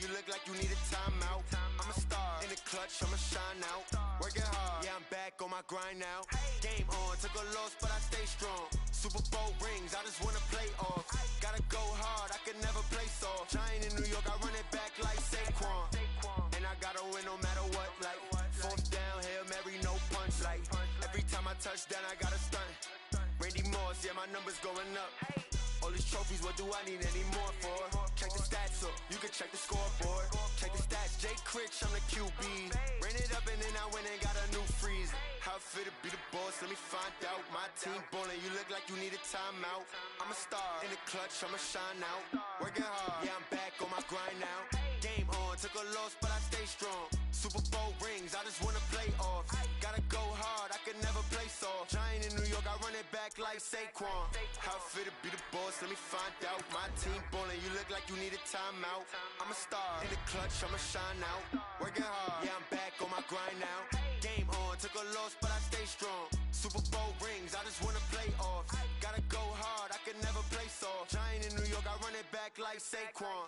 you look like you need a timeout. I'm a star in the clutch, I'ma shine out. Working hard, yeah, I'm back on my grind now. Game on, took a loss, but I stay strong. Super Bowl rings, I just wanna play off. Gotta go hard, I can never play soft. Giant in New York, I run it back like Saquon. And I gotta win no matter what, like fourth down, Hail Mary, no punch. Like every time I touch down, I gotta stunt. Randy Moss, yeah, my numbers going up. All these trophies, what do I need any more for? Check the stats up, you can check the scoreboard. Check the stats, Saucyychriss, I'm the QB. Ran it up and then I went and got a new freeze. How it feel to be the boss, let me find out. My team ballin', you look like you need a timeout. I'm a star in the clutch, I'ma shine out. Working hard, yeah, I'm back on my grind now. Game on, took a loss, but I stay strong. Super Bowl rings, I just wanna play off. Gotta go hard, I can never play soft. Giant in New York, I run it back like Saquon. How it feel to be the boss, let me find out. My team ballin', you look like you need a timeout. I'm a star in the clutch, I'ma shine out. Working hard, yeah, I'm back on my grind now. Game on, took a loss, but I stay strong. Super Bowl rings, I just wanna play off. Gotta go hard, I can never play soft. Giant in New York, I run it back like Saquon.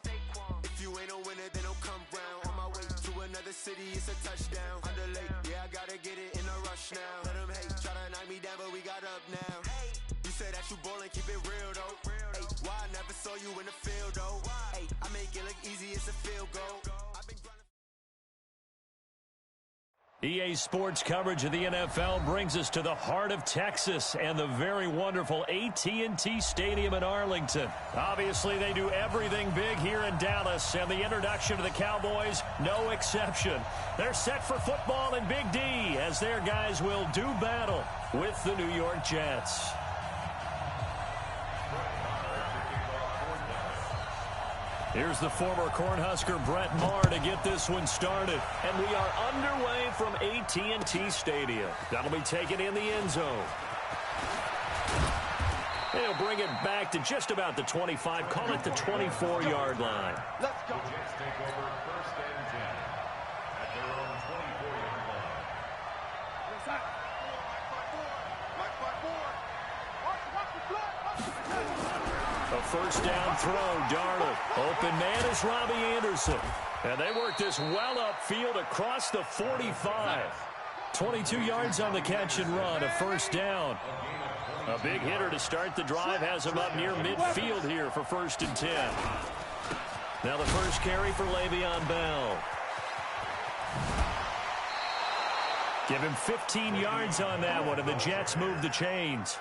If you ain't a winner, then don't come round. On my way to another city, it's a touchdown. Underlay, yeah, I gotta get it in a rush now. Let them hate, try to knock me down, but we got up now. You said that you ballin', keep it real though. Hey, why I never saw you in the field though? Hey, I make it look easy, it's a field goal. I've been grinding. EA Sports coverage of the NFL brings us to the heart of Texas and the very wonderful AT&T Stadium in Arlington. Obviously, they do everything big here in Dallas, and the introduction to the Cowboys, no exception. They're set for football in Big D as their guys will do battle with the New York Jets. Here's the former Cornhusker Brett Maher to get this one started. And we are underway from AT&T Stadium. That'll be taken in the end zone. They'll bring it back to just about the 25, call it the 24-yard line. Let's go. Jets take over first and 10 at their own 24-yard line. A first down throw, Darnold. Open man is Robbie Anderson. And they work this well upfield across the 45. 22 yards on the catch and run, a first down. A big hitter to start the drive has him up near midfield here for first and 10. Now the first carry for Le'Veon Bell. Give him 15 yards on that one, and the Jets move the chains.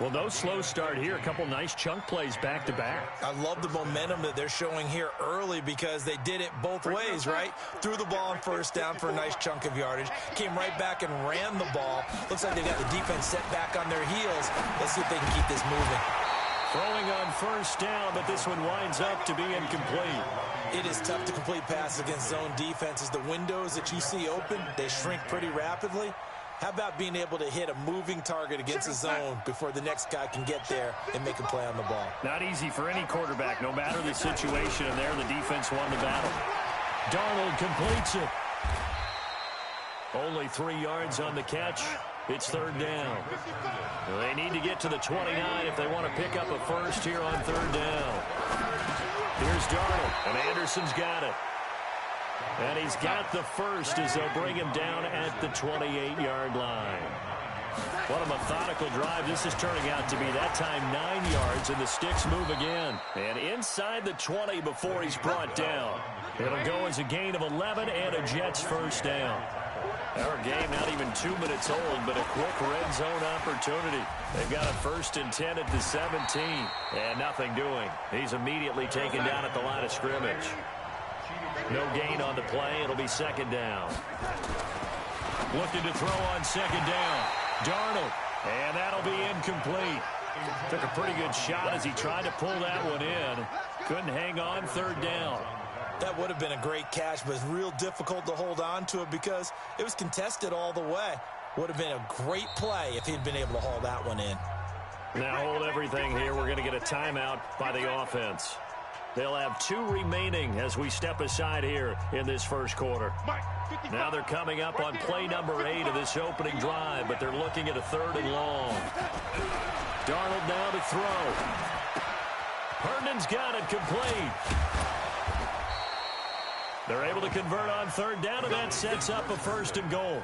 Well, no slow start here. A couple nice chunk plays back-to-back. I love the momentum that they're showing here early because they did it both ways, right? Threw the ball on first down for a nice chunk of yardage. Came right back and ran the ball. Looks like they got the defense set back on their heels. Let's see if they can keep this moving. Throwing on first down, but this one winds up to be incomplete. It is tough to complete passes against zone defenses. The windows that you see open, they shrink pretty rapidly. How about being able to hit a moving target against the zone before the next guy can get there and make a play on the ball? Not easy for any quarterback, no matter the situation, and there the defense won the battle. Darnold completes it. Only 3 yards on the catch. It's third down. They need to get to the 29 if they want to pick up a first here on third down. Here's Darnold, and Anderson's got it. And he's got the first as they'll bring him down at the 28-yard line. What a methodical drive this is turning out to be. That time 9 yards, and the sticks move again. And inside the 20 before he's brought down. It'll go as a gain of 11 and a Jets first down. Our game not even 2 minutes old, but a quick red zone opportunity. They've got a first and 10 at the 17. And nothing doing. He's immediately taken down at the line of scrimmage. No gain on the play. It'll be second down. Looking to throw on second down. Darnold. And that'll be incomplete. Took a pretty good shot as he tried to pull that one in. Couldn't hang on third down. That would have been a great catch, but it's real difficult to hold on to it because it was contested all the way. Would have been a great play if he'd been able to haul that one in. Now hold everything here. We're going to get a timeout by the offense. They'll have 2 remaining as we step aside here in this first quarter. Now they're coming up on play number 8 of this opening drive, but they're looking at a third and long. Darnold now to throw. Herndon's got it complete. They're able to convert on third down, and that sets up a 1st and goal.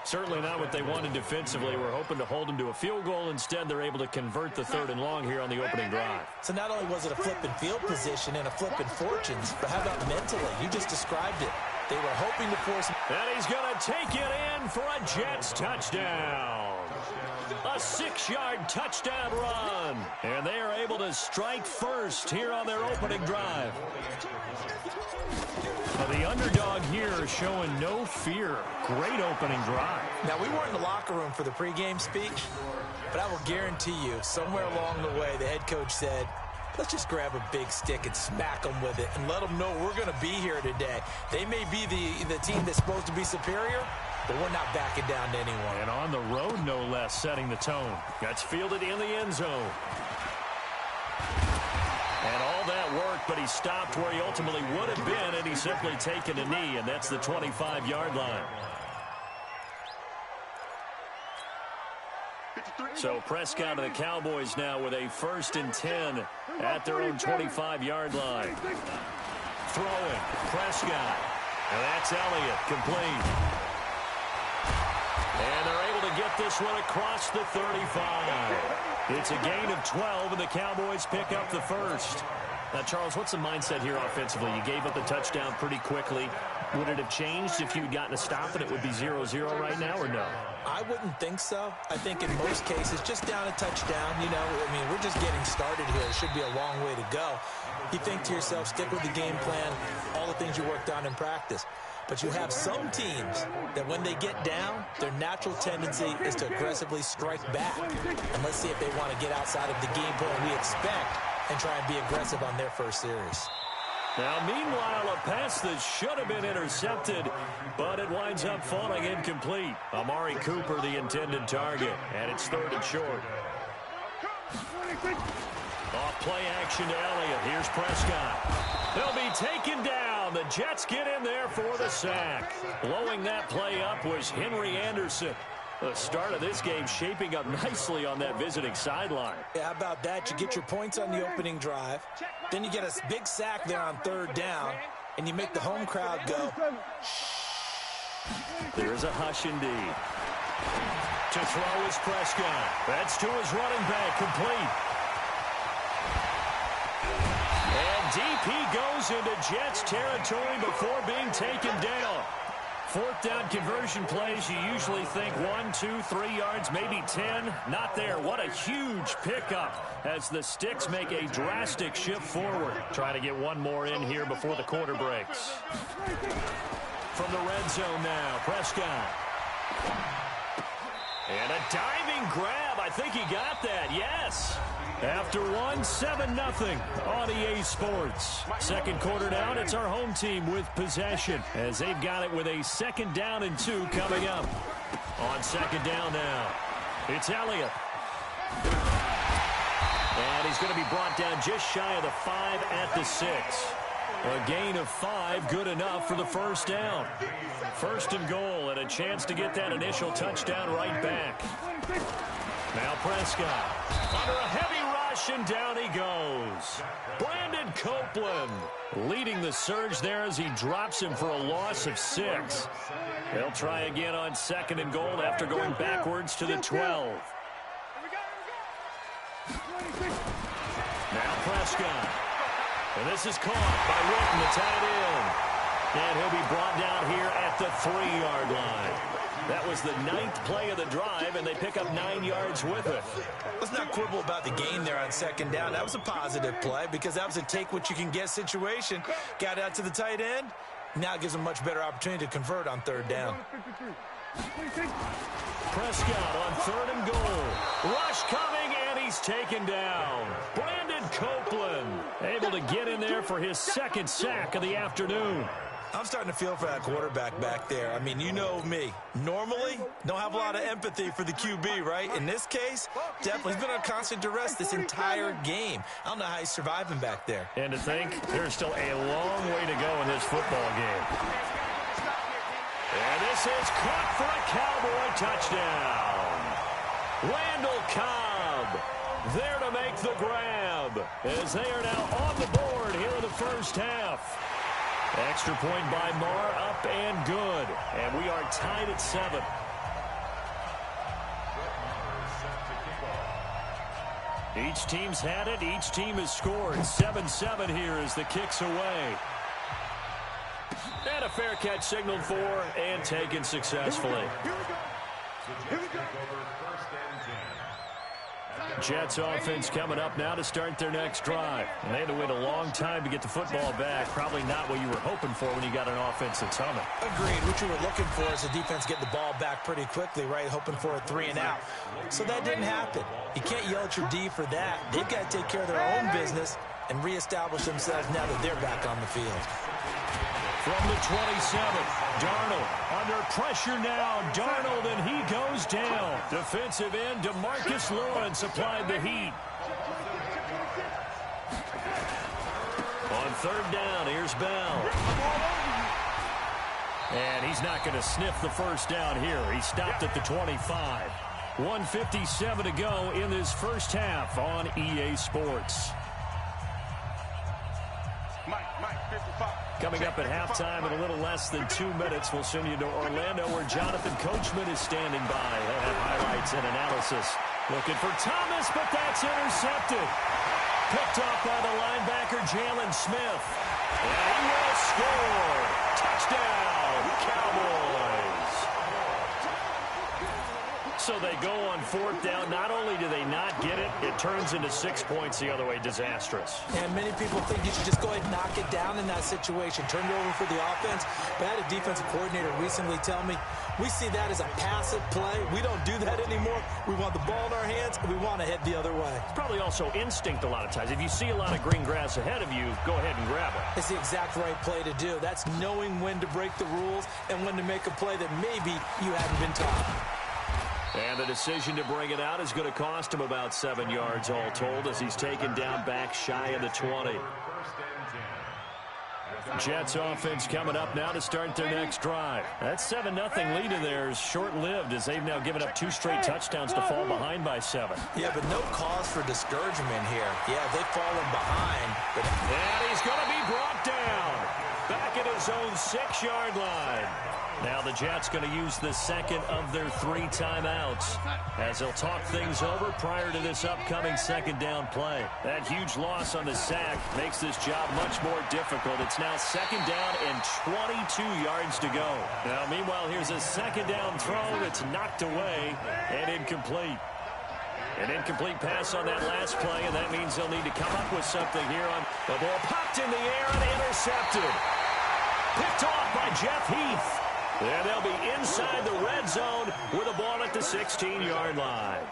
Certainly not what they wanted defensively. We're hoping to hold them to a field goal. Instead, they're able to convert the 3rd and long here on the opening drive. So not only was it a flipping field position and a flipping fortunes, but how about mentally? You just described it. They were hoping to force him. And he's going to take it in for a Jets touchdown. A 6-yard touchdown run. And they are able to strike first here on their opening drive. Now, the underdog here showing no fear. Great opening drive. Now, we weren't in the locker room for the pregame speech, but I will guarantee you, somewhere along the way, the head coach said, let's just grab a big stick and smack them with it and let them know we're going to be here today. They may be the team that's supposed to be superior, but we're not backing down to anyone. And on the road, no less, setting the tone. That's fielded in the end zone. And all that worked, but he stopped where he ultimately would have been, and he's simply taken a knee, and that's the 25-yard line. So Prescott and the Cowboys now with a 1st and 10 at their own 25-yard line. Throwing, Prescott. And that's Elliott, complete. And they're able to get this one across the 35. It's a gain of 12, and the Cowboys pick up the 1st. Now, Charles, what's the mindset here offensively? You gave up the touchdown pretty quickly. Would it have changed if you had gotten a stop and it would be 0-0 right now, or no? I wouldn't think so. I think in most cases, just down a touchdown, you know, I mean, we're just getting started here. It should be a long way to go. You think to yourself, stick with the game plan, all the things you worked on in practice. But you have some teams that when they get down, their natural tendency is to aggressively strike back. And let's see if they want to get outside of the game plan we expect and try and be aggressive on their first series. Now, meanwhile, a pass that should have been intercepted, but it winds up falling incomplete. Amari Cooper, the intended target, and it's 3rd and short. Off play action to Elliott. Here's Prescott. They'll be taken down. The Jets get in there for the sack. Blowing that play up was Henry Anderson. The start of this game shaping up nicely on that visiting sideline. Yeah, how about that? You get your points on the opening drive. Then you get a big sack there on 3rd down, and you make the home crowd go, There's a hush indeed. To throw is Prescott. That's to his running back, complete. And deep he goes into Jets territory before being taken down. 4th down conversion plays, you usually think 1, 2, 3 yards, maybe 10. Not there. What a huge pickup as the Sticks make a drastic shift forward. Trying to get one more in here before the quarter breaks. From the red zone now, Prescott. And a diving grab. I think he got that, yes. After 7-0 on EA Sports. 2nd quarter down, it's our home team with possession as they've got it with a 2nd down and 2 coming up. On 2nd down now, it's Elliott. And he's going to be brought down just shy of the 5 at the 6. A gain of 5, good enough for the 1st down. 1st and goal, and a chance to get that initial touchdown right back. Now Prescott under a heavy rush, and down he goes. Brandon Copeland leading the surge there as he drops him for a loss of 6. They'll try again on 2nd and goal after going backwards to the 12. Now Prescott. And this is caught by Witten, the tight end. And he'll be brought down here at the 3-yard line. That was the 9th play of the drive, and they pick up 9 yards with it. Let's not quibble about the gain there on 2nd down. That was a positive play because that was a take-what-you-can-get situation. Got out to the tight end. Now gives them a much better opportunity to convert on 3rd down. Prescott on 3rd and goal. Rush coming, and he's taken down. Brandon Copeland able to get in there for his 2nd sack of the afternoon. I'm starting to feel for that quarterback back there. I mean, you know me. Normally, don't have a lot of empathy for the QB, right? In this case, definitely. He's been on constant duress this entire game. I don't know how he's surviving back there. And to think, there's still a long way to go in this football game. And this is caught for a Cowboy touchdown. Randall Cobb there to make the grab as they are now on the board here in the 1st half. Extra point by Marr, up and good. And we are tied at 7. Each team's had it. Each team has scored. 7-7 here as the kick's away. And a fair catch signaled for and taken successfully. Here we go. First and 10. Jets offense coming up now to start their next drive. And they had to wait a long time to get the football back. Probably not what you were hoping for when you got an offense that's humming. Agreed. What you were looking for is the defense getting the ball back pretty quickly, right? Hoping for a 3-and-out. So that didn't happen. You can't yell at your D for that. They've got to take care of their own business and reestablish themselves now that they're back on the field. From the 27, Darnold under pressure now. Darnold, and he goes down. Defensive end DeMarcus Lawrence applied the heat. On third down, here's Bell. And he's not going to sniff the first down here. He stopped at the 25. 1:57 to go in this first half on EA Sports. Coming up at halftime in a little less than 2 minutes, we'll send you to Orlando where Jonathan Coachman is standing by. He'll have highlights and analysis. Looking for Thomas, but that's intercepted. Picked off by the linebacker, Jalen Smith. And he will score. Touchdown, Cowboys. So they go on fourth down. Not only do they not get it, it turns into 6 points the other way. Disastrous. And many people think you should just go ahead and knock it down in that situation. Turn it over for the offense. But I had a defensive coordinator recently tell me, we see that as a passive play. We don't do that anymore. We want the ball in our hands, and we want to head the other way. It's probably also instinct a lot of times. If you see a lot of green grass ahead of you, go ahead and grab it. It's the exact right play to do. That's knowing when to break the rules and when to make a play that maybe you haven't been taught. And the decision to bring it out is going to cost him about 7 yards all told as he's taken down back shy of the 20. Jets offense coming up now to start their next drive. That 7-0 lead in there is short-lived as they've now given up 2 straight touchdowns to fall behind by 7. Yeah, but no cause for discouragement here. Yeah, they've fallen behind. And he's going to be brought down back at his own 6-yard line. Now the Jets going to use the second of their 3 timeouts as they'll talk things over prior to this upcoming second down play. That huge loss on the sack makes this job much more difficult. It's now second down and 22 yards to go. Now, meanwhile, here's a second down throw that's knocked away and incomplete. An incomplete pass on that last play, and that means they'll need to come up with something here. On the ball popped in the air and intercepted. Picked off by Jeff Heath. And they'll be inside the red zone with the ball at the 16-yard line.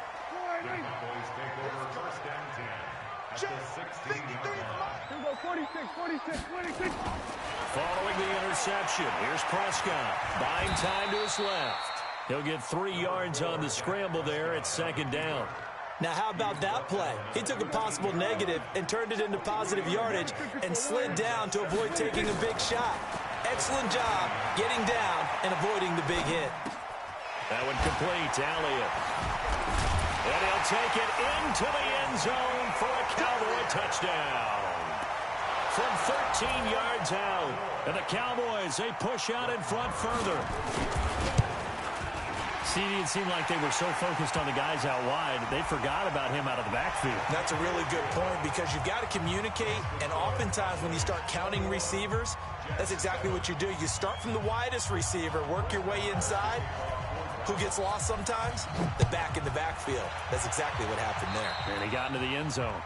Following the interception, here's Prescott. Buying time to his left. He'll get 3 yards on the scramble there at second down. Now, how about that play? He took a possible negative and turned it into positive yardage and slid down to avoid taking a big shot. Excellent job getting down and avoiding the big hit. That one complete to Elliott. And he'll take it into the end zone for a Cowboy touchdown. From 13 yards out. And the Cowboys, they push out in front further. See, it seemed like they were so focused on the guys out wide, they forgot about him out of the backfield. That's a really good point because you've got to communicate, and oftentimes when you start counting receivers, that's exactly what you do. You start from the widest receiver, work your way inside. Who gets lost sometimes? The back in the backfield. That's exactly what happened there. And he got into the end zone.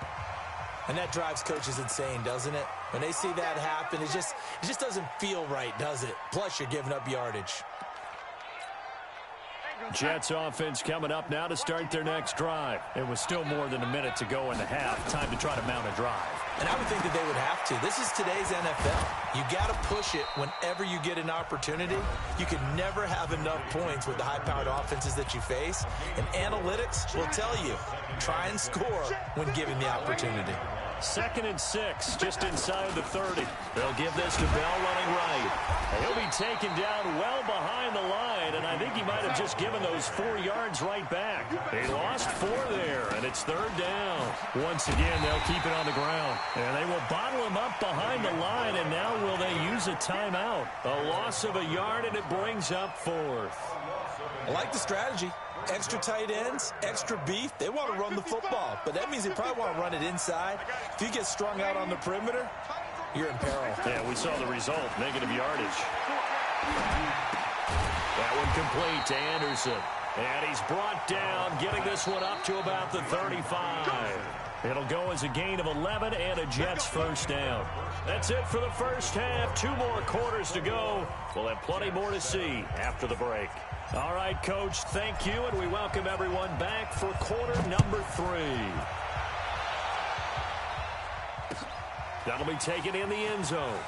And that drives coaches insane, doesn't it? When they see that happen, it just doesn't feel right, does it? Plus, you're giving up yardage. Jets offense coming up now to start their next drive. It was still more than a minute to go in the half. Time to try to mount a drive. And I would think that they would have to. This is today's NFL. You got to push it whenever you get an opportunity. You can never have enough points with the high-powered offenses that you face. And analytics will tell you, try and score when given the opportunity. 2nd and 6, just inside the 30. They'll give this to Bell running right. And he'll be taken down well behind the line, and I think he might have just given those 4 yards right back. He lost 4 there, and it's 3rd down. Once again, they'll keep it on the ground. And they will bottle him up behind the line, and now will they use a timeout? A loss of a yard, and it brings up 4th. I like the strategy. Extra tight ends, extra beef. They want to run the football, but that means they probably want to run it inside. If you get strung out on the perimeter, you're in peril. Yeah, we saw the result, negative yardage. That one complete to Anderson. And he's brought down, getting this one up to about the 35. It'll go as a gain of 11 and a Jets 1st down. That's it for the first half. 2 more quarters to go. We'll have plenty more to see after the break. All right, Coach, thank you, and we welcome everyone back for quarter number 3. That'll be taken in the end zone.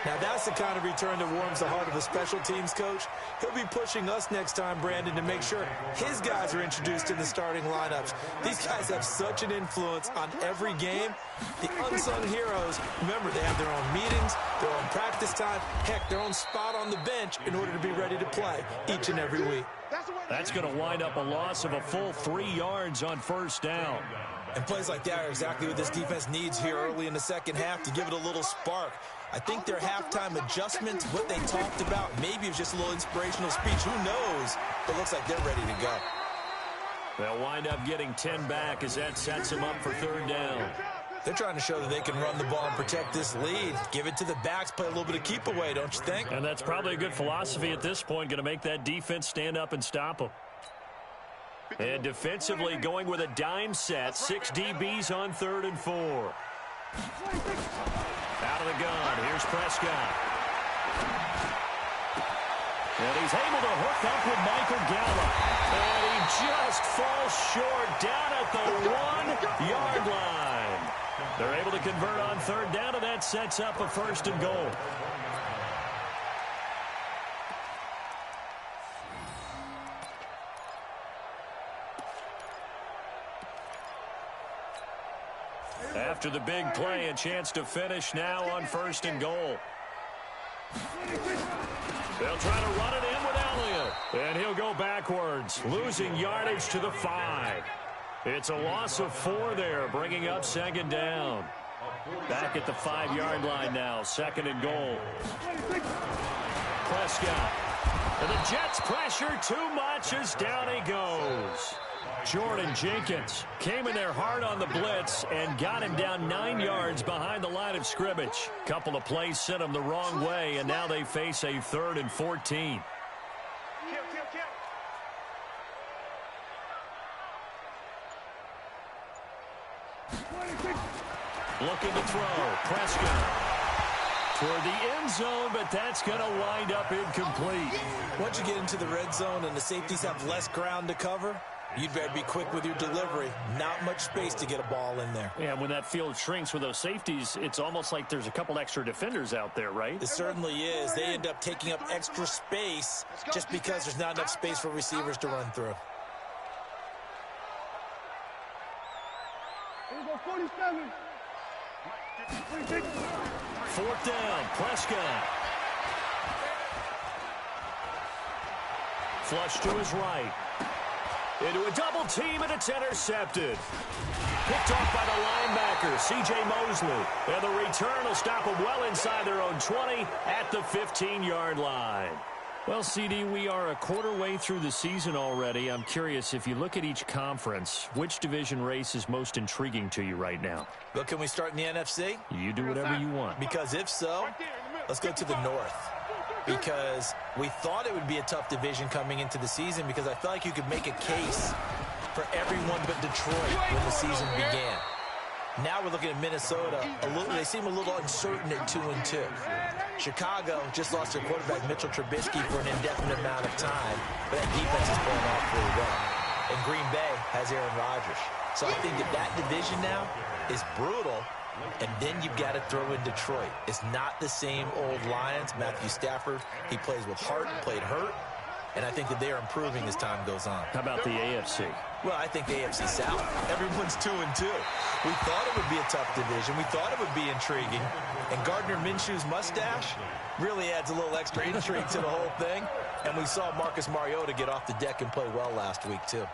Now, that's the kind of return that warms the heart of a special teams coach. He'll be pushing us next time, Brandon, to make sure his guys are introduced in the starting lineups. These guys have such an influence on every game. The unsung heroes, remember, they have their own meetings, their own practice time, heck, their own spot on the bench in order to be ready to play each and every week. That's going to wind up a loss of a full 3 yards on 1st down. And plays like that are exactly what this defense needs here early in the second half to give it a little spark. I think their halftime adjustments, what they talked about, maybe it was just a little inspirational speech. Who knows? But it looks like they're ready to go. They'll wind up getting 10 back as that sets them up for 3rd down. They're trying to show that they can run the ball and protect this lead. Give it to the backs, play a little bit of keep away, don't you think? And that's probably a good philosophy at this point, going to make that defense stand up and stop them. And defensively going with a dime set, 6 DBs on 3rd and 4. Out of the gun, here's Prescott. And he's able to hook up with Michael Gallup. And he just falls short down at the 1-yard line. They're able to convert on 3rd down, and that sets up a 1st and goal. After the big play, a chance to finish now on 1st and goal. They'll try to run it in with Elliott. And he'll go backwards, losing yardage to the 5. It's a loss of 4 there, bringing up 2nd down. Back at the 5-yard line now, 2nd and goal. Prescott. And the Jets pressure too much as down he goes. Jordan Jenkins came in there hard on the blitz and got him down 9 yards behind the line of scrimmage. Couple of plays sent him the wrong way, and now they face a 3rd and 14. Looking to throw. Prescott toward the end zone, but that's going to wind up incomplete. Once you get into the red zone and the safeties have less ground to cover, you'd better be quick with your delivery. Not much space to get a ball in there. Yeah, when that field shrinks with those safeties, it's almost like there's a couple extra defenders out there, right? It certainly is. They end up taking up extra space just because there's not enough space for receivers to run through. 4th down, Prescott. Flush to his right. Into a double team, and it's intercepted. Picked off by the linebacker, C.J. Mosley. And the return will stop them well inside their own 20 at the 15-yard line. Well, CD, we are a quarter way through the season already. I'm curious, if you look at each conference, which division race is most intriguing to you right now? Well, can we start in the NFC? You do whatever you want. Because if so, let's go to the North. Because we thought it would be a tough division coming into the season, because I felt like you could make a case for everyone but Detroit when the season began. Now we're looking at Minnesota. They seem a little uncertain at 2-2. Chicago just lost their quarterback, Mitchell Trubisky, for an indefinite amount of time, but that defense is playing off really well. And Green Bay has Aaron Rodgers. So I think that division now is brutal, and then you've got to throw in Detroit. It's not the same old Lions. Matthew Stafford, he plays with heart, played hurt. and I think that they are improving as time goes on. How about the AFC? Well, I think the AFC South. Everyone's 2-2. We thought it would be a tough division. We thought it would be intriguing. And Gardner Minshew's mustache really adds a little extra intrigue to the whole thing. And we saw Marcus Mariota get off the deck and play well last week, too.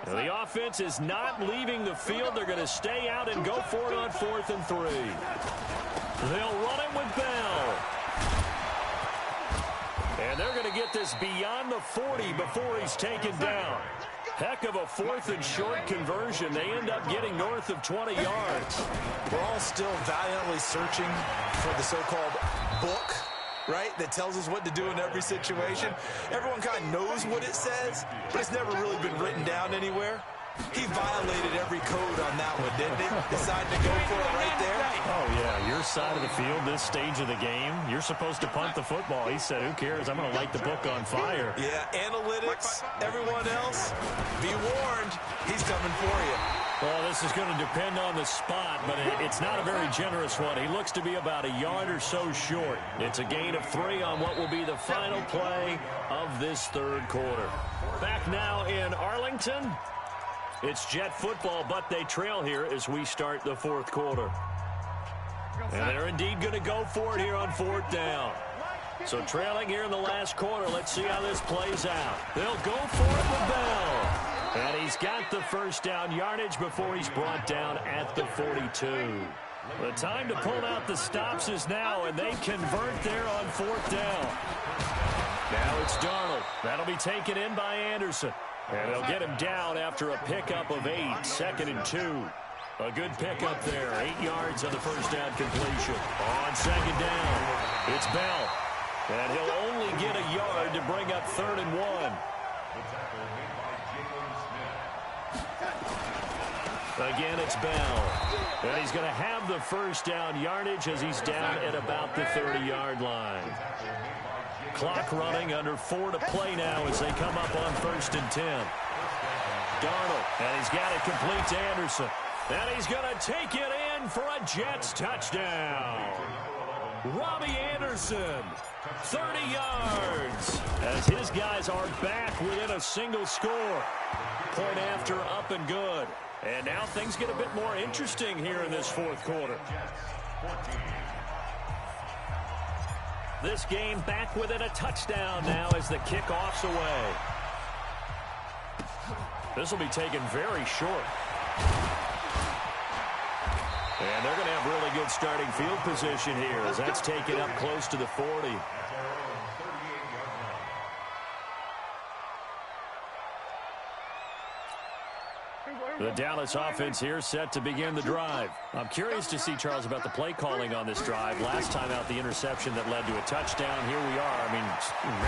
The offense is not leaving the field. They're going to stay out and go for it on 4th and 3. They'll run it with Bell. And they're going to get this beyond the 40 before he's taken down. Heck of a 4th and short conversion. They end up getting north of 20 yards. We're all still valiantly searching for the so-called book, right, that tells us what to do in every situation. Everyone kind of knows what it says, but it's never really been written down anywhere. He violated every code on that one, didn't he? Decided to go for it right there. Oh, yeah, your side of the field, this stage of the game, you're supposed to punt the football. He said, who cares? I'm going to light the book on fire. Yeah, analytics, everyone else, be warned, he's coming for you. Well, this is going to depend on the spot, but it's not a very generous one. He looks to be about a yard or so short. It's a gain of 3 on what will be the final play of this 3rd quarter. Back now in Arlington. It's Jet football, but they trail here as we start the 4th quarter. And they're indeed going to go for it here on 4th down. So trailing here in the last quarter. Let's see how this plays out. They'll go for it with Bell. And he's got the first down yardage before he's brought down at the 42. The time to pull out the stops is now, and they convert there on 4th down. Now it's Darnold. That'll be taken in by Anderson. And they'll get him down after a pickup of 8, 2nd and 2. A good pickup there, 8 yards on the first down completion. On 2nd down, it's Bell. And he'll only get a yard to bring up 3rd and 1. Again, it's Bell. And he's going to have the first down yardage as he's down at about the 30-yard line. Clock running, under 4 to play now as they come up on 1st and 10. Darnold, and he's got it complete to Anderson. And he's going to take it in for a Jets touchdown. Robbie Anderson, 30 yards, as his guys are back within a single score. Point after, up and good. And now things get a bit more interesting here in this 4th quarter. This game back within a touchdown now as the kickoff's away. This will be taken very short. And they're going to have really good starting field position here as that's taken up close to the 40. The Dallas offense here set to begin the drive. I'm curious to see, Charles, about the play calling on this drive. Last time out, the interception that led to a touchdown. Here we are. I mean,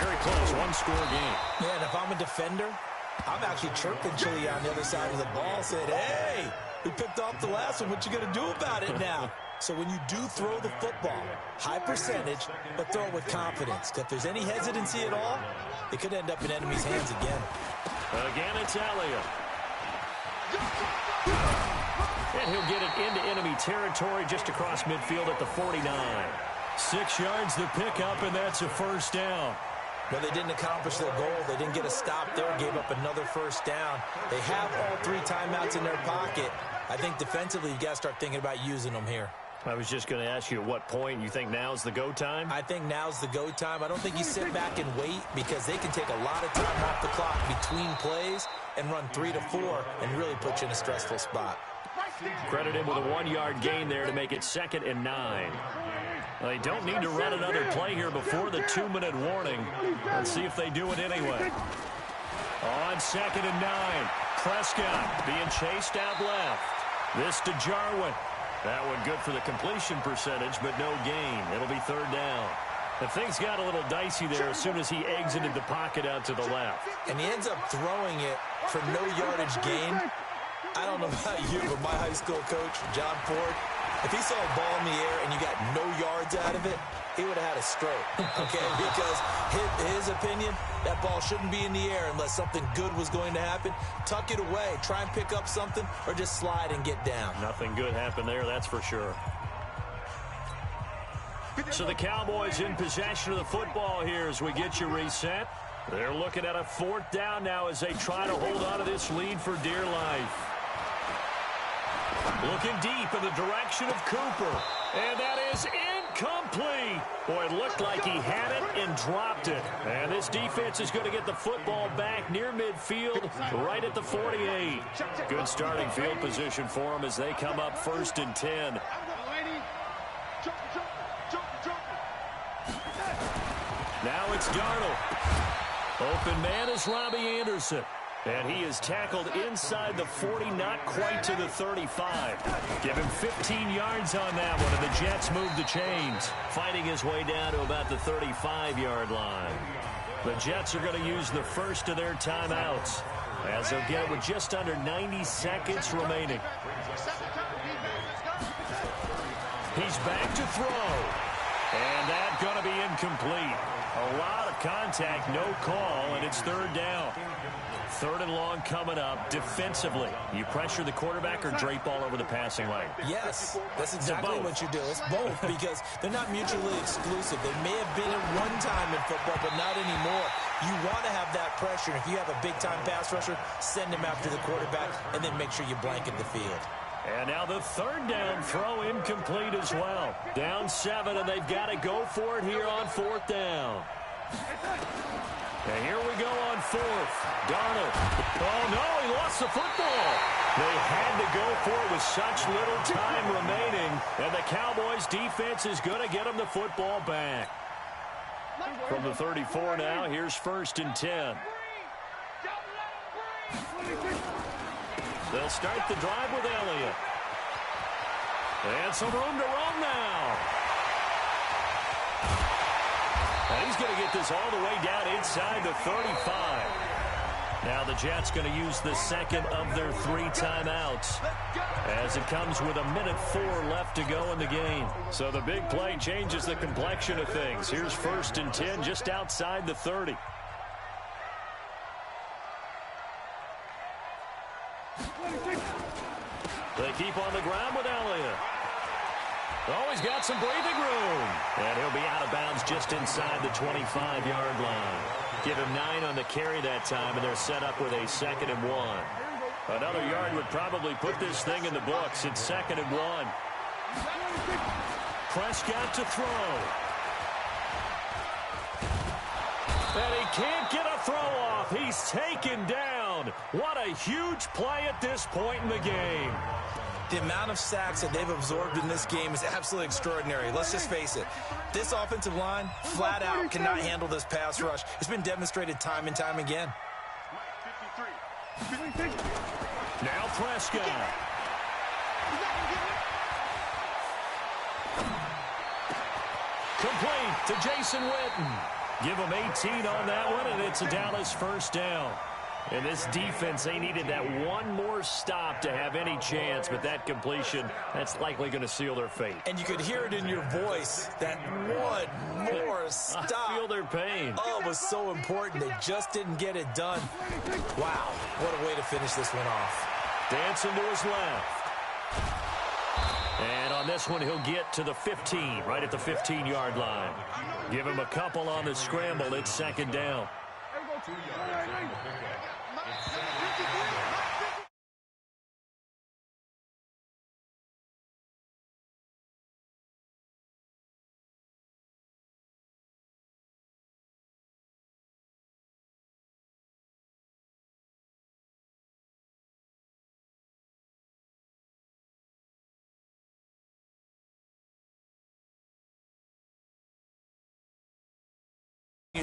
very close, one-score game. Yeah, and if I'm a defender, I'm actually chirping Chili on the other side of the ball, saying, hey, we picked off the last one. What you going to do about it now? So when you do throw the football, high percentage, but throw it with confidence. If there's any hesitancy at all, it could end up in enemy's hands again. Again, it's Elliott. And he'll get it into enemy territory just across midfield at the 49. 6 yards the pickup, and that's a first down. But they didn't accomplish their goal. They didn't get a stop there, gave up another first down. They have all 3 timeouts in their pocket. I think defensively, you got to start thinking about using them here. I was just going to ask you at what point you think now's the go time? I think now's the go time. I don't think you sit back and wait because they can take a lot of time off the clock between plays and run 3 to 4 and really put you in a stressful spot. Credit him with a 1-yard gain there to make it 2nd and 9. They don't need to run another play here before the 2-minute warning. Let's see if they do it anyway. On 2nd and 9, Prescott being chased out left. This to Jarwin. That one good for the completion percentage, but no gain. It'll be 3rd down. And things got a little dicey there as soon as he exited the pocket out to the left. And he ends up throwing it for no yardage gain. I don't know about you, but my high school coach, John Ford, if he saw a ball in the air and you got no yards out of it, he would have had a stroke, okay? Because his opinion, that ball shouldn't be in the air unless something good was going to happen. Tuck it away, try and pick up something, or just slide and get down. Nothing good happened there, that's for sure. So the Cowboys in possession of the football here as we get you reset. They're looking at a 4th down now as they try to hold on to this lead for dear life. Looking deep in the direction of Cooper. And that is incomplete. Boy, it looked like he had it and dropped it. And this defense is going to get the football back near midfield, right at the 48. Good starting field position for them as they come up 1st and 10. Now it's Darnold. Open man is Robbie Anderson. And he is tackled inside the 40, not quite to the 35. Give him 15 yards on that one, and the Jets move the chains, fighting his way down to about the 35-yard line. The Jets are going to use the first of their timeouts, as they'll get it with just under 90 seconds remaining. He's back to throw. And that's going to be incomplete. A lot of contact, no call, and it's 3rd down. 3rd and long coming up. Defensively, you pressure the quarterback or drape all over the passing lane? Yes, that's exactly what you do. It's both because they're not mutually exclusive. They may have been at one time in football, but not anymore. You want to have that pressure. If you have a big-time pass rusher, send him after the quarterback, and then make sure you blanket the field. And now the 3rd down throw incomplete as well. Down 7, and they've got to go for it here on 4th down. And here we go on 4th. Darnold. Oh, no, he lost the football. They had to go for it with such little time remaining, and the Cowboys' defense is going to get them the football back. From the 34 now, here's 1st and 10. They'll start the drive with Elliott. And some room to run now. And he's going to get this all the way down inside the 35. Now the Jets going to use the second of their 3 timeouts as it comes with 1:04 left to go in the game. So the big play changes the complexion of things. Here's 1st and 10 just outside the 30. They keep on the ground with Elliott. Oh, he's got some breathing room. And he'll be out of bounds just inside the 25-yard line. Give him 9 on the carry that time, and they're set up with a 2nd and 1. Another yard would probably put this thing in the books. It's 2nd and 1. Prescott to throw. And he can't get a throw off. He's taken down. What a huge play at this point in the game. The amount of sacks that they've absorbed in this game is absolutely extraordinary. Let's just face it. This offensive line, flat out, cannot handle this pass rush. It's been demonstrated time and time again. Now Prescott. Complete to Jason Witten. Give him 18 on that one, and it's a Dallas 1st down. And this defense, they needed that one more stop to have any chance, but that completion, that's likely going to seal their fate. And you could hear it in your voice, that one more stop. I feel their pain. Oh, it was so important. They just didn't get it done. Wow, what a way to finish this one off. Dancing to his left. And on this one, he'll get to the 15, right at the 15-yard line. Give him a couple on the scramble. It's 2nd down.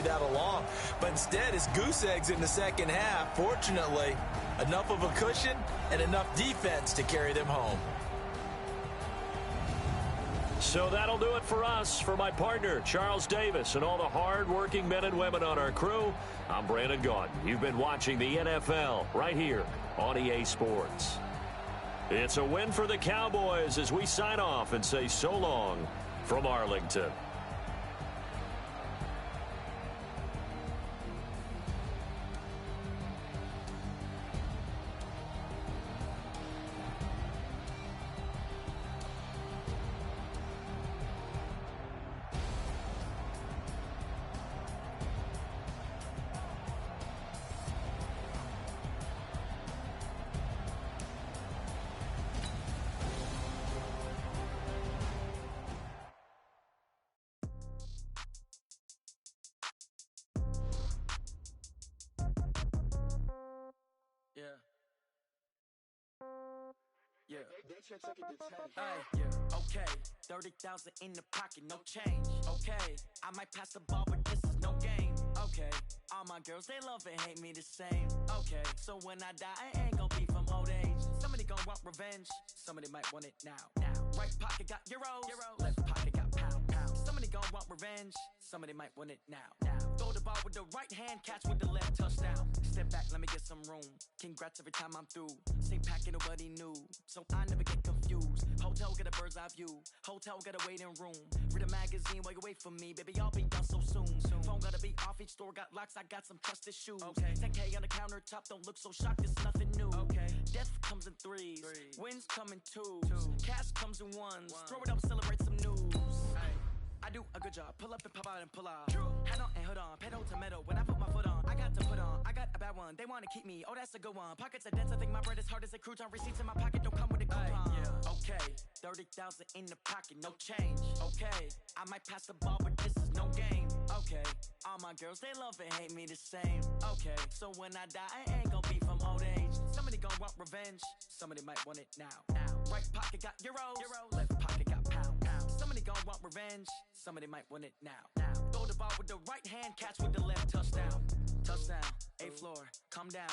That along, but instead it's goose eggs in the second half. Fortunately, enough of a cushion and enough defense to carry them home. So that'll do it for us. For my partner, Charles Davis, and all the hard-working men and women on our crew, I'm Brandon Gaudin. You've been watching the NFL right here on EA Sports. It's a win for the Cowboys as we sign off and say so long from Arlington. Okay, 30,000 in the pocket, no change. Okay, I might pass the ball, but this is no game. Okay, all my girls, they love and hate me the same. Okay, so when I die, I ain't gon' be from old age. Somebody gon' want revenge, somebody might want it now. Right pocket got euros, left pocket got pounds. Somebody gon' want revenge, somebody might want it now. Throw the ball with the right hand, catch with the left, touchdown. Step back, let me get some room. Congrats every time I'm through. Same packet, nobody knew, so I never get confused. Hotel get a bird's eye view, hotel got a waiting room. Read a magazine while you wait for me, baby, I'll be done so soon. Phone gotta be off, each store got locks, I got some trusted shoes. 10K on the countertop, don't look so shocked, it's nothing new. Death comes in threes, wins come in twos, cash comes in ones. Throw it up, celebrate some news. I do a good job, pull up and pop out and pull out. Head on and hood on, pedal to metal. When I put my foot on, I got to put on. I got a bad one, they wanna keep me, oh that's a good one. Pockets are dense, I think my bread is hard as a crouton. Receipts in my pocket don't come with a coupon. Okay, 30,000 in the pocket, no change. Okay, I might pass the ball, but this is no game. Okay, all my girls, they love and hate me the same. Okay, so when I die, I ain't gon' be from old age. Somebody gon' want revenge, somebody might want it now. Right pocket got euros, left pocket got pounds. Somebody gon' want revenge, somebody might want it now. Throw the ball with the right hand, catch with the left, touchdown. Touchdown, A floor, come down.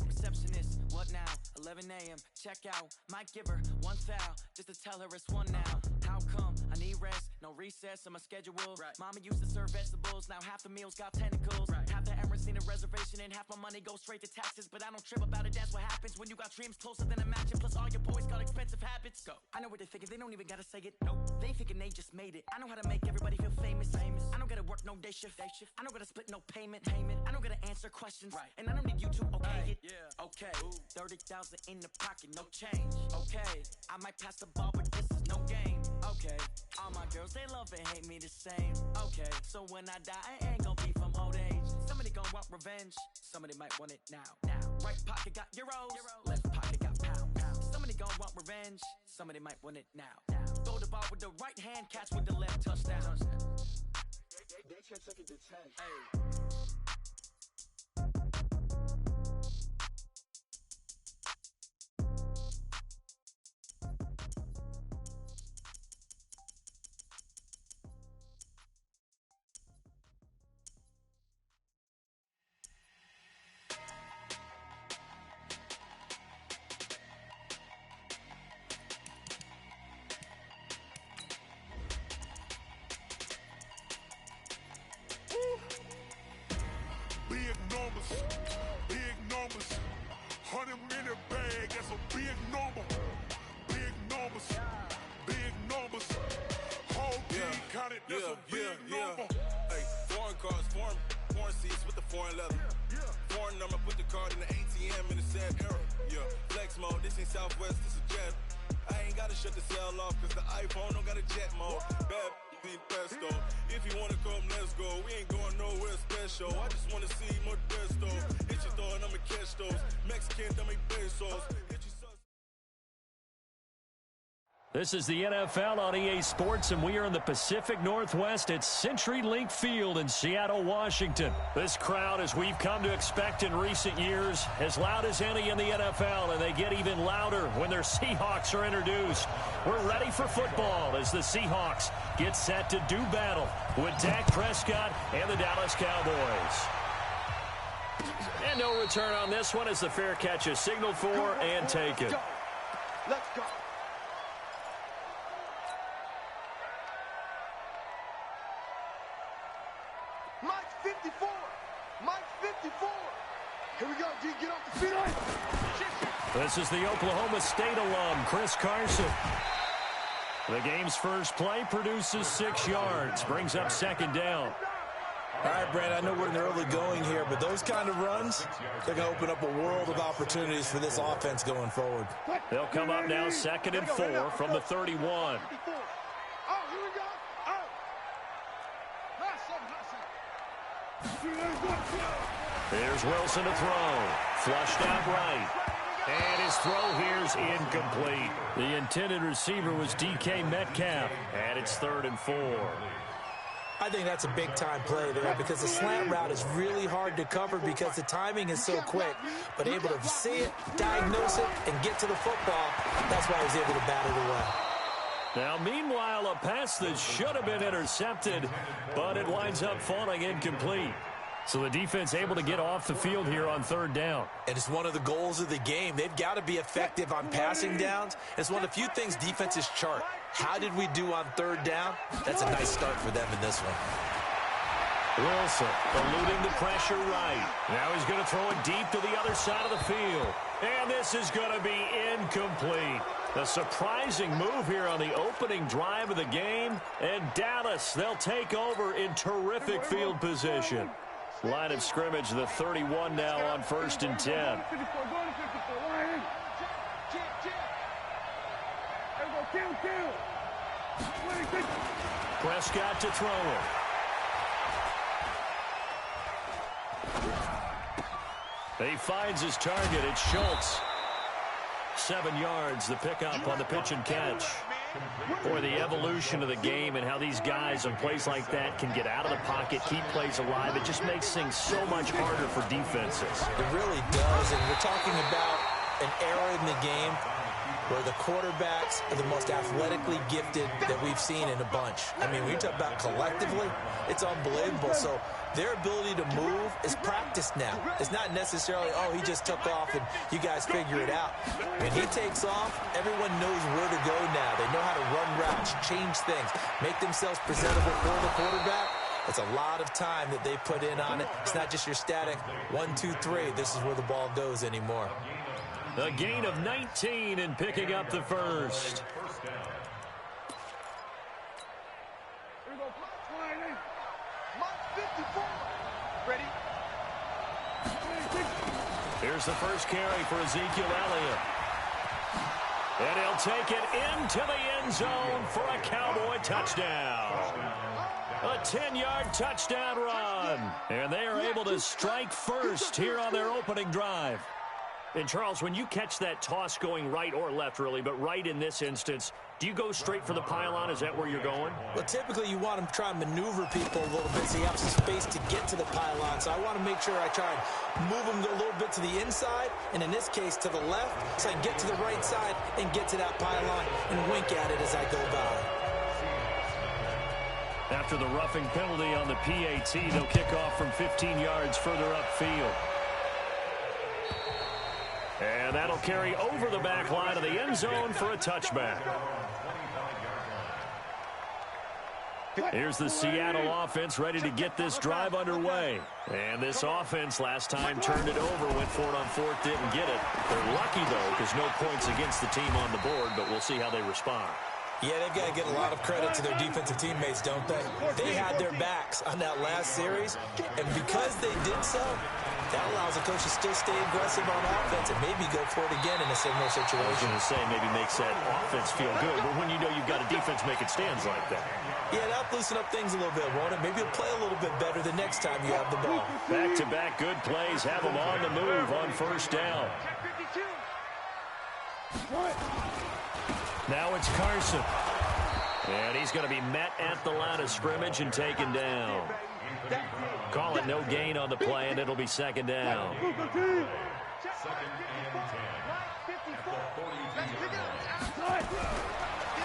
Receptionist, what now? 11 a.m., check out. Might give her one foul, just to tell her it's one now. How come? I need rest, no recess in my schedule. Mama used to serve vegetables, now half the meals got tentacles. Half the errands need a reservation and half my money goes straight to taxes. But I don't trip about it, that's what happens when you got dreams closer than a mansion. Plus all your boys got expensive habits. Go. I know what they're thinking, they don't even gotta say it. Nope. They thinking they just made it. I know how to make everybody feel famous. I don't gotta work no day shift. I don't gotta split no payment. I don't gotta answer questions. And I don't need you to okay it. Okay, 30,000 in the pocket, no change. Okay, I might pass the ball, but this is no game. Okay, all my girls, they love and hate me the same. Okay, so when I die, I ain't gon' be from old age. Somebody gon' want revenge, somebody might want it now. Right pocket got euros, left pocket got pounds. Somebody gon' want revenge, somebody might want it now. Throw the ball with the right hand, catch with the left, touchdown. They can't take it to 10. Big numbers, 100-minute bag, that's a big number. Big numbers, whole team counted, that's a big number. Hey, foreign cars, foreign seats with the foreign leather. Foreign number, put the card in the ATM in the sad era. Flex mode, this ain't Southwest, this is jet. I ain't gotta shut the cell off, cause the iPhone don't got a jet mode. Bad be pesto. If you wanna come, let's go. We ain't going nowhere special. I just wanna see more desto. Hit your throw and I'ma catch those. Mexican, dummy pesos. Hit your sus. This is the NFL on EA Sports, and we are in the Pacific Northwest at CenturyLink Field in Seattle, Washington. This crowd, as we've come to expect in recent years, as loud as any in the NFL, and they get even louder when their Seahawks are introduced. We're ready for football as the Seahawks get set to do battle with Dak Prescott and the Dallas Cowboys. And no return on this one as the fair catch is signaled for and taken. Let's go. Mike 54. Here we go, D. Get off the field. This is the Oklahoma State alum, Chris Carson. The game's first play produces 6 yards, brings up second down. All right, Brad, I know we're in the early going here, but those kind of runs, they're going to open up a world of opportunities for this offense going forward. They'll come up now 2nd and 4 from the 31. Oh, here we go. Oh. Here's Wilson to throw. Flushed out right. And his throw here's incomplete. The intended receiver was DK Metcalf, and it's 3rd and 4. I think that's a big-time play there because the slant route is really hard to cover because the timing is so quick. But able to see it, diagnose it, and get to the football, that's why he was able to bat it away. Now, meanwhile, a pass that should have been intercepted, but it winds up falling incomplete. So the defense able to get off the field here on third down. And it's one of the goals of the game. They've got to be effective on passing downs. It's one of the few things defenses chart. How did we do on third down? That's a nice start for them in this one. Wilson eluding the pressure right. Now he's going to throw it deep to the other side of the field. And this is going to be incomplete. A surprising move here on the opening drive of the game. And Dallas, they'll take over in terrific field position. Line of scrimmage, the 31 now on 1st and 10. Prescott to throw it. He finds his target. It's Schultz. 7 yards, the pickup on the pitch and catch. Boy, the evolution of the game and how these guys on plays like that can get out of the pocket, keep plays alive, it just makes things so much harder for defenses. It really does, and we're talking about an era in the game where the quarterbacks are the most athletically gifted that we've seen in a bunch. I mean, when you talk about collectively, it's unbelievable. So their ability to move is practiced now. It's not necessarily, oh, he just took off and you guys figure it out. When he takes off, everyone knows where to go now. They know how to run routes, change things, make themselves presentable for the quarterback. It's a lot of time that they put in on it. It's not just your static 1, 2, 3. This is where the ball goes anymore. A gain of 19 and picking up the first. Here's the first carry for Ezekiel Elliott. And he'll take it into the end zone for a Cowboy touchdown. A 10-yard touchdown run. And they are able to strike first here on their opening drive. And, Charles, when you catch that toss going right or left, really, but right in this instance, do you go straight for the pylon? Is that where you're going? Well, typically you want to try and maneuver people a little bit so you have some space to get to the pylon. So I want to make sure I try and move them a little bit to the inside, and in this case to the left, so I can get to the right side and get to that pylon and wink at it as I go by. After the roughing penalty on the PAT, they'll kick off from 15 yards further upfield. And that'll carry over the back line of the end zone for a touchback. Here's the Seattle offense ready to get this drive underway. And this offense last time turned it over, went for it on fourth, didn't get it. They're lucky, though, because no points against the team on the board, but we'll see how they respond. Yeah, they've got to get a lot of credit to their defensive teammates, don't they? They had their backs on that last series, and because they did so, that allows the coach to still stay aggressive on offense and maybe go for it again in a similar situation. I was going to say maybe makes that offense feel good, but when you know you've got a defense making stands like that. Yeah, that'll loosen up things a little bit, won't it? Maybe you'll play a little bit better the next time you have the ball. Back-to-back good plays have them on the move on first down. Now it's Carson. And he's going to be met at the line of scrimmage and taken down. Call it no gain on the play, and it'll be second down.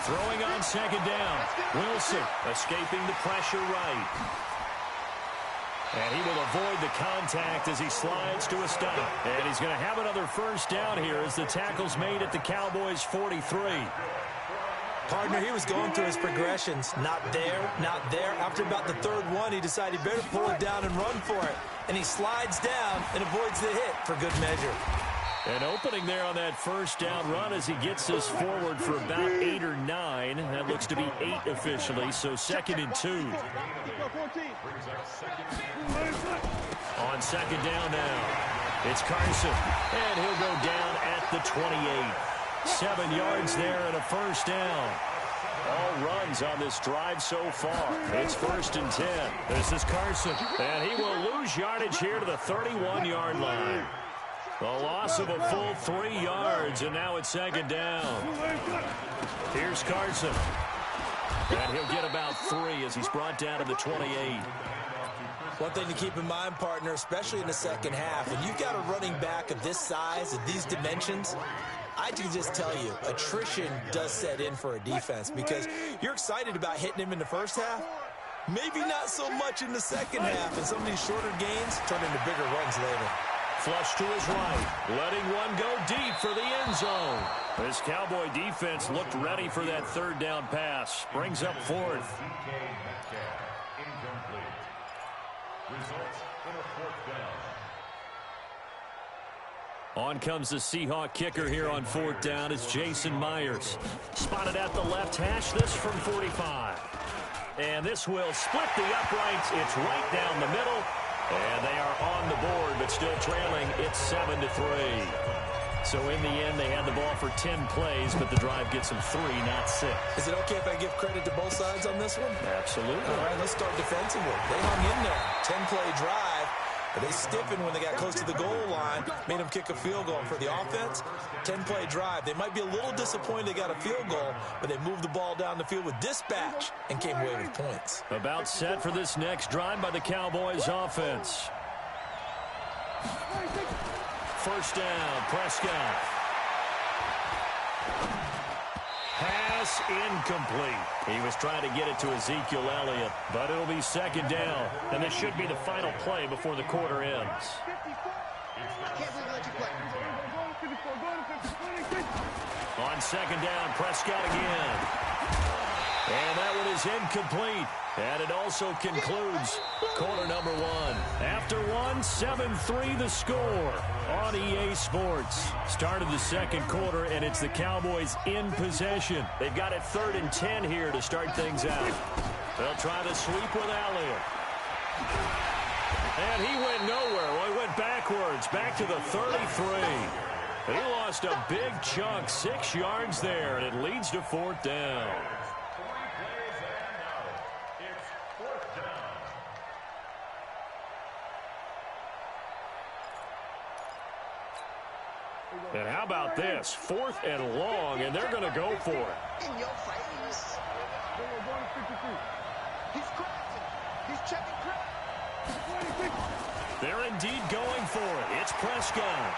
Throwing on second down. Wilson escaping the pressure right. And he will avoid the contact as he slides to a stop. And he's going to have another first down here as the tackle's made at the Cowboys' 43. Partner, he was going through his progressions. Not there, not there. After about the third one, he decided he better pull it down and run for it. And he slides down and avoids the hit for good measure. And opening there on that first down run as he gets us forward for about 8 or 9. That looks to be 8 officially, so 2nd and 2. On second down now, it's Carson. And he'll go down at the 28. 7 yards there and a first down. All runs on this drive so far. It's 1st and 10. This is Carson. And he will lose yardage here to the 31-yard line. A loss of a full 3 yards, and now it's second down. Here's Carson. And he'll get about 3 as he's brought down to the 28. One thing to keep in mind, partner, especially in the second half, when you've got a running back of this size, of these dimensions, I can just tell you, attrition does set in for a defense because you're excited about hitting him in the first half. Maybe not so much in the second half, and some of these shorter gains turn into bigger runs later. Flush to his right, letting one go deep for the end zone. This Cowboy defense looked ready for that third down pass. Brings up 4th. Results in a 4th down. On comes the Seahawk kicker here on 4th down. It's Jason Myers. Spotted at the left hash, this from 45. And this will split the uprights. It's right down the middle. And they are on the board, but still trailing. It's 7-3. So in the end, they had the ball for 10 plays, but the drive gets them 3, not 6. Is it okay if I give credit to both sides on this one? Absolutely. All right, let's start defensively. They hung in there. 10-play drive, but they stiffened when they got close to the goal line, made them kick a field goal. And for the offense, 10-play drive. They might be a little disappointed they got a field goal, but they moved the ball down the field with dispatch and came away with points. About set for this next drive by the Cowboys offense. First down, Prescott. Pass incomplete. He was trying to get it to Ezekiel Elliott, but it'll be second down. And this should be the final play before the quarter ends. On second down, Prescott again. And that one is incomplete. And it also concludes quarter number 1. After 1, 7-3 the score on EA Sports. Started the second quarter, and it's the Cowboys in possession. They've got it 3rd and 10 here to start things out. They'll try the sweep with Elliott. And he went nowhere. Well, he went backwards, back to the 33. He lost a big chunk, 6 yards there, and it leads to 4th down. And how about this? 4th and long, and they're going to go for it. In your face. He's crashing. He's checking crack. They're indeed going for it. It's Prescott.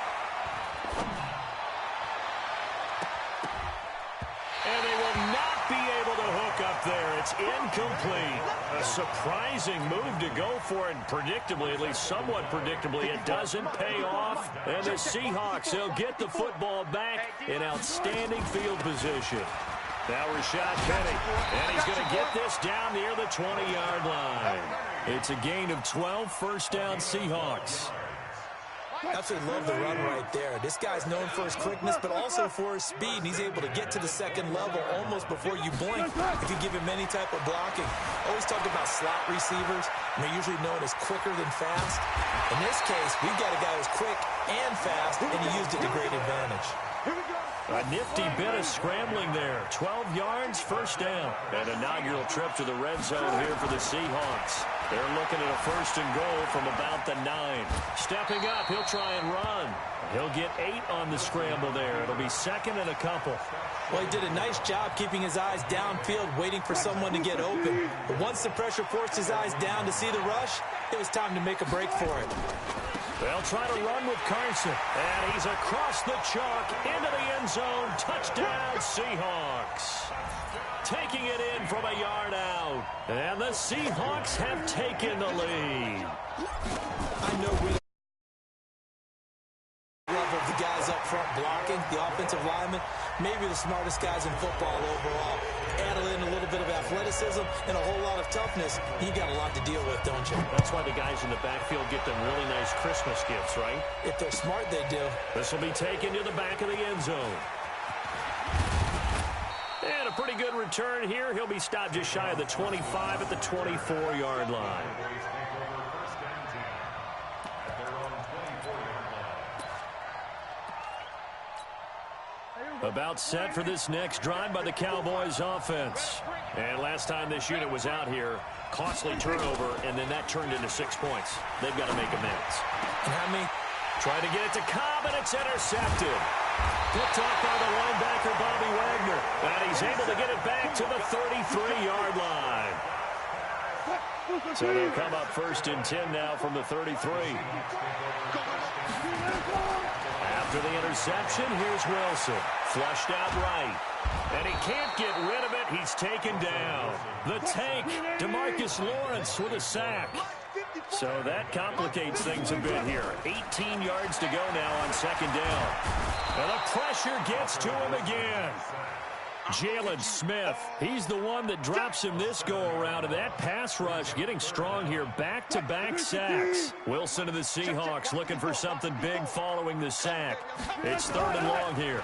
And they will not be able to hook up there. It's incomplete. A surprising move to go for it. Predictably, at least somewhat predictably, it doesn't pay off. And the Seahawks, they'll get the football back in outstanding field position. Now Rashad Penny, and he's going to get this down near the 20-yard line. It's a gain of 12, first down Seahawks. Absolutely love the run right there. This guy's known for his quickness, but also for his speed. And he's able to get to the second level almost before you blink if you give him any type of blocking. Always talk about slot receivers, and they're usually known as quicker than fast. In this case, we've got a guy who's quick and fast, and he used it to great advantage. A nifty bit of scrambling there. 12 yards, first down. An inaugural trip to the red zone here for the Seahawks. They're looking at a 1st and goal from about the 9. Stepping up, he'll try and run. He'll get 8 on the scramble there. It'll be 2nd and a couple. Well, he did a nice job keeping his eyes downfield, waiting for someone to get open. But once the pressure forced his eyes down to see the rush, it was time to make a break for it. They'll try to run with Carson. And he's across the chalk into the end zone. Touchdown, Seahawks. Taking it in from a yard out. And the Seahawks have taken the lead. I know we love of the guys up front blocking, the offensive linemen, maybe the smartest guys in football overall. Add in a little bit of athleticism and a whole lot of toughness. You got a lot to deal with, don't you? That's why the guys in the backfield get them really nice Christmas gifts, right? If they're smart, they do. This will be taken to the back of the end zone. And a pretty good return here. He'll be stopped just shy of the 25 at the 24-yard line. About set for this next drive by the Cowboys offense. And last time this unit was out here, costly turnover, and then that turned into 6 points. They've got to make amends. And how many? Trying to get it to Cobb, and it's intercepted. Picked off by the linebacker, Bobby Wagner. And he's able to get it back to the 35. 33-yard line. So they'll come up 1st and 10 now from the 33. After the interception, here's Wilson. Flushed out right. And he can't get rid of it. He's taken down. The tank, DeMarcus Lawrence with a sack. So that complicates things a bit here. 18 yards to go now on 2nd down. And the pressure gets to him again. Jalen Smith, he's the one that drops him this go-around, and that pass rush getting strong here. Back-to-back sacks. Wilson of the Seahawks looking for something big following the sack. It's 3rd and long here.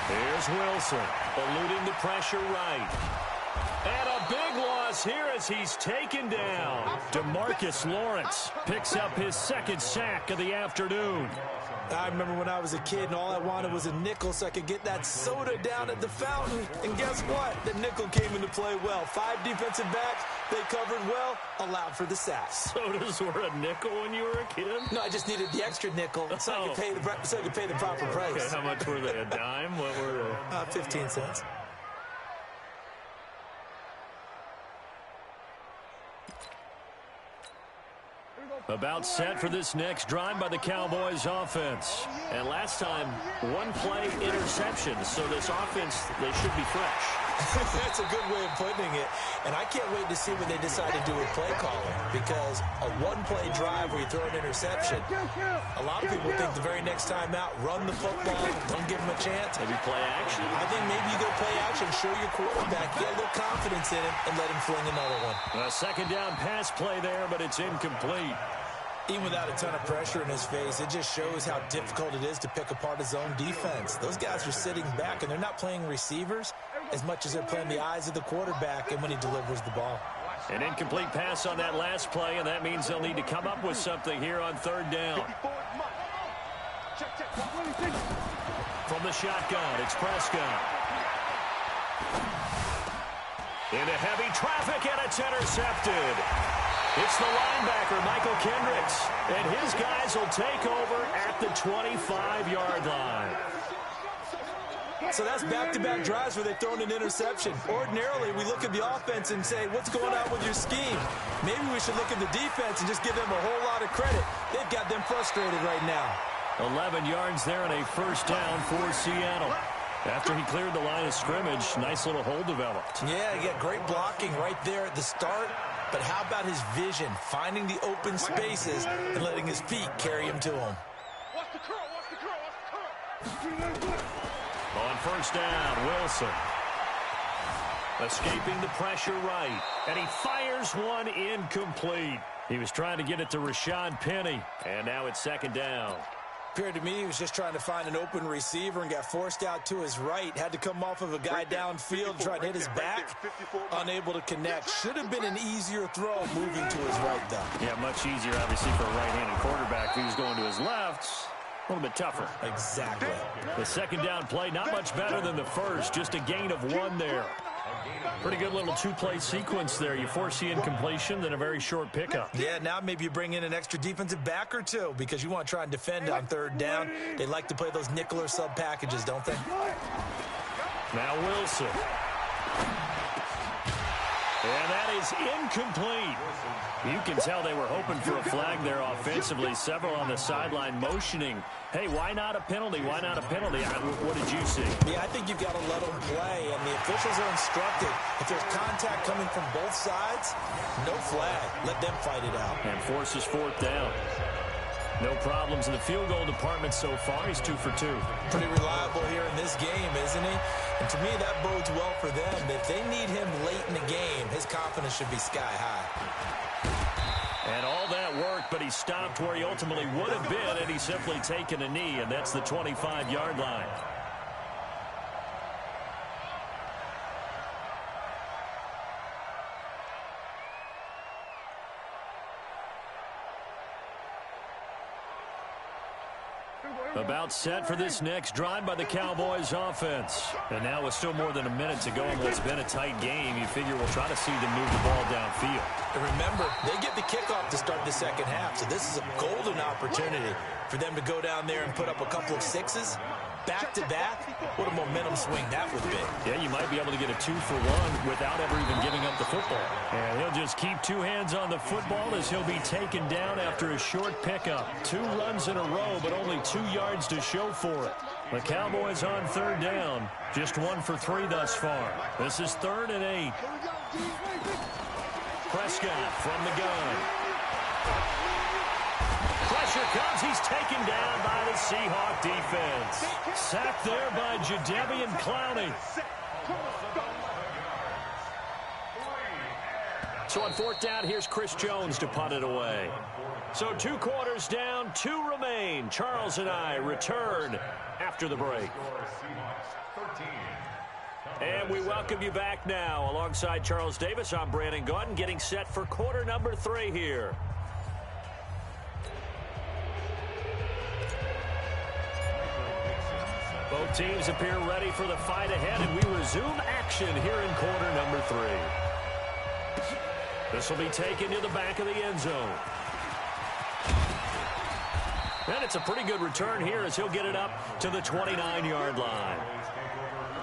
Here's Wilson, eluding the pressure right. And a big loss here as he's taken down. DeMarcus Lawrence picks up his 2nd sack of the afternoon. I remember when I was a kid and all I wanted was a nickel so I could get that soda down at the fountain. And guess what? The nickel came into play well. 5 defensive backs, they covered well, allowed for the sacks. Sodas were a nickel when you were a kid? No, I just needed the extra nickel so I could pay the proper price. Okay, how much were they? A dime? What were they? 15 cents. About set for this next drive by the Cowboys offense. And last time, 1-play interception. So this offense, they should be fresh. That's a good way of putting it. And I can't wait to see what they decide to do with play calling. Because a 1-play drive where you throw an interception, a lot of people think the very next time out, run the football, don't give them a chance. Maybe play action. I think maybe you go play action, show your quarterback, get a little confidence in him, and let him fling another one. A 2nd down pass play there, but it's incomplete. Even without a ton of pressure in his face, it just shows how difficult it is to pick apart his own defense. Those guys are sitting back, and they're not playing receivers as much as they're playing the eyes of the quarterback and when he delivers the ball. An incomplete pass on that last play, and that means they'll need to come up with something here on 3rd down. From the shotgun, it's Prescott. Into heavy traffic, and it's intercepted. It's the linebacker, Michael Kendricks, and his guys will take over at the 25-yard line. So that's back-to-back drives where they throw an interception. Ordinarily, we look at the offense and say, what's going on with your scheme? Maybe we should look at the defense and just give them a whole lot of credit. They've got them frustrated right now. 11 yards there and a 1st down for Seattle. After he cleared the line of scrimmage, nice little hole developed. Yeah, he got great blocking right there at the start. But how about his vision, finding the open spaces and letting his feet carry him to him? Watch the curl, watch the curl, watch the curl. On 1st down, Wilson. Escaping the pressure right. And he fires one incomplete. He was trying to get it to Rashad Penny. And now it's 2nd down. Appeared to me he was just trying to find an open receiver and got forced out to his right. Had to come off of a guy downfield, trying to hit his back. Unable to connect. Should have been an easier throw moving to his right, though. Yeah, much easier, obviously, for a right-handed quarterback. If he was going to his left, a little bit tougher. Exactly. The 2nd down play, not much better than the first. Just a gain of 1 there. Pretty good little 2-play sequence there. You force the incompletion, then a very short pickup. Yeah, now maybe you bring in an extra defensive back or two because you want to try and defend on 3rd down. They like to play those nickel or sub packages, don't they? Now Wilson. And that is incomplete. You can tell they were hoping for a flag there offensively. Several on the sideline motioning. Hey, why not a penalty? Why not a penalty? What did you see? Yeah, I think you've got to let them play, and the officials are instructed. If there's contact coming from both sides, no flag. Let them fight it out. And forces 4th down. No problems in the field goal department so far. He's 2 for 2. Pretty reliable here in this game, isn't he? And to me, that bodes well for them. If they need him late in the game, his confidence should be sky high. And all that worked, but he stopped where he ultimately would have been, and he's simply taken a knee, and that's the 25-yard line. About set for this next drive by the Cowboys offense. And now with still more than a minute to go in what's been a tight game, you figure we'll try to see them move the ball downfield. And remember, they get the kickoff to start the 2nd half, so this is a golden opportunity for them to go down there and put up a couple of 6s. back-to-back, what a momentum swing that would be. Yeah, you might be able to get a 2-for-1 without ever even giving up the football. And he'll just keep two hands on the football as he'll be taken down after a short pickup. 2 runs in a row, but only 2 yards to show for it. The Cowboys on third down. Just 1 for 3 thus far. This is 3rd and 8. Prescott from the gun. Pressure comes. He's taken down by the Seahawk defense. Sacked there by Jadeveon Clowney. So on 4th down, here's Chris Jones to punt it away. So 2 quarters down, 2 remain. Charles and I return after the break. And we welcome you back now. Alongside Charles Davis, I'm Brandon Gaudin, getting set for quarter number 3 here. Both teams appear ready for the fight ahead, and we resume action here in quarter number 3. This will be taken to the back of the end zone. And it's a pretty good return here as he'll get it up to the 29-yard line.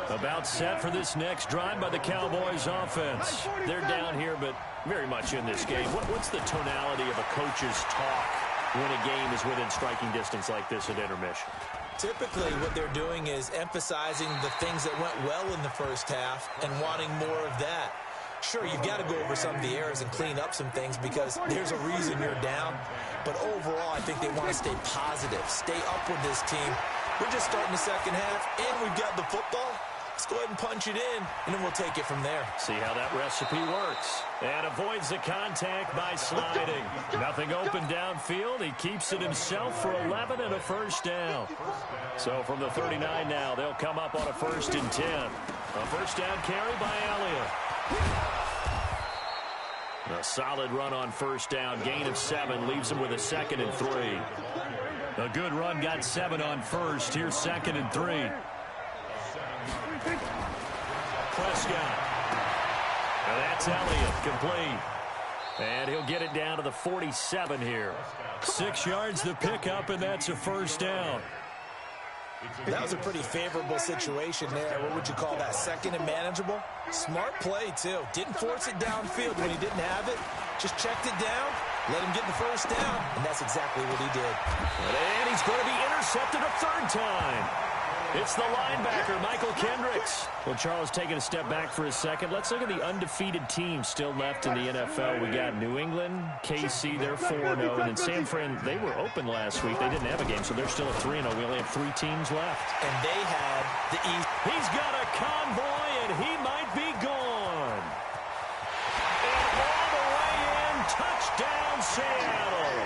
About set for this next drive by the Cowboys offense. They're down here, but very much in this game. What's the tonality of a coach's talk when a game is within striking distance like this at intermission? Typically, what they're doing is emphasizing the things that went well in the first half and wanting more of that. Sure, you've got to go over some of the errors and clean up some things because there's a reason you're down. But overall, I think they want to stay positive, stay up with this team. We're just starting the second half, and we've got the football. Let's go ahead and punch it in, and then we'll take it from there. See how that recipe works. And avoids the contact by sliding. Nothing open downfield. He keeps it himself for 11 and a first down. So from the 39 now, they'll come up on a 1st and 10. A first down carry by Elliott. A solid run on first down. Gain of 7 leaves him with a 2nd and 3. A good run got 7 on first. Here's 2nd and 3. Prescott. And that's Elliott, complete. And he'll get it down to the 47 here. 6 yards the pickup, and that's a first down. That was a pretty favorable situation there. What would you call that? 2nd and manageable? Smart play, too. Didn't force it downfield when he didn't have it. Just checked it down, let him get the first down, and that's exactly what he did. And he's going to be intercepted a 3rd time. It's the linebacker, Michael Kendricks. Well, Charles taking a step back for a second. Let's look at the undefeated teams still left in the NFL. We got New England, KC, they're 4-0. And then San Fran, they were open last week. They didn't have a game, so they're still at 3-0. We only have 3 teams left. And they had the East. He's got a convoy, and he might be gone. And all the way in, touchdown Seattle.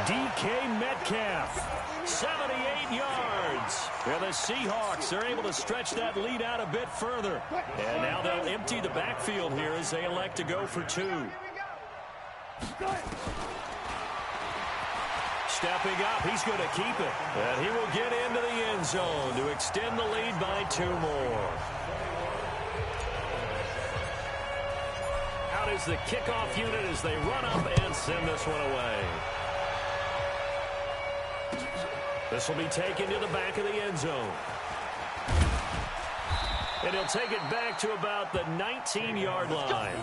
DK Metcalf, 78 yards. And the Seahawks are able to stretch that lead out a bit further. And now they'll empty the backfield here as they elect to go for 2. Stepping up, he's going to keep it. And he will get into the end zone to extend the lead by 2 more. Out is the kickoff unit as they run up and send this one away. This will be taken to the back of the end zone. And he'll take it back to about the 19-yard line.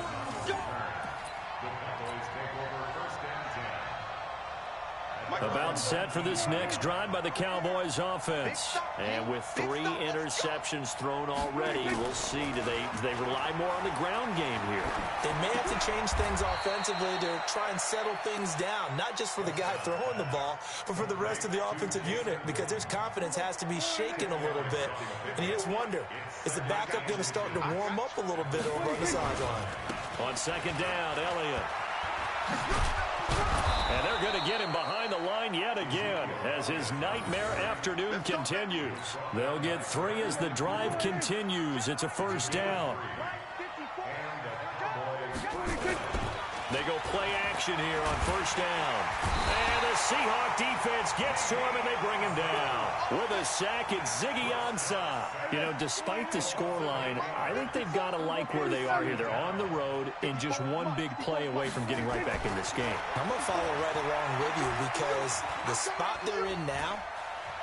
About set for this next drive by the Cowboys offense. And with 3 interceptions thrown already, we'll see. Do they rely more on the ground game here? They may have to change things offensively to try and settle things down, not just for the guy throwing the ball, but for the rest of the offensive unit, because their confidence has to be shaken a little bit. And you just wonder, is the backup going to start to warm up a little bit over on the sideline? On 2nd down, Elliott. And they're going to get him behind the line yet again as his nightmare afternoon continues. They'll get 3 as the drive continues. It's a first down. They go play action here on first down. And the Seahawk defense gets to him, and they bring him down. With a sack, it's Ziggy Ansah. You know, despite the scoreline, I think they've got to like where they are here. They're on the road and just one big play away from getting right back in this game. I'm going to follow right along with you because the spot they're in now,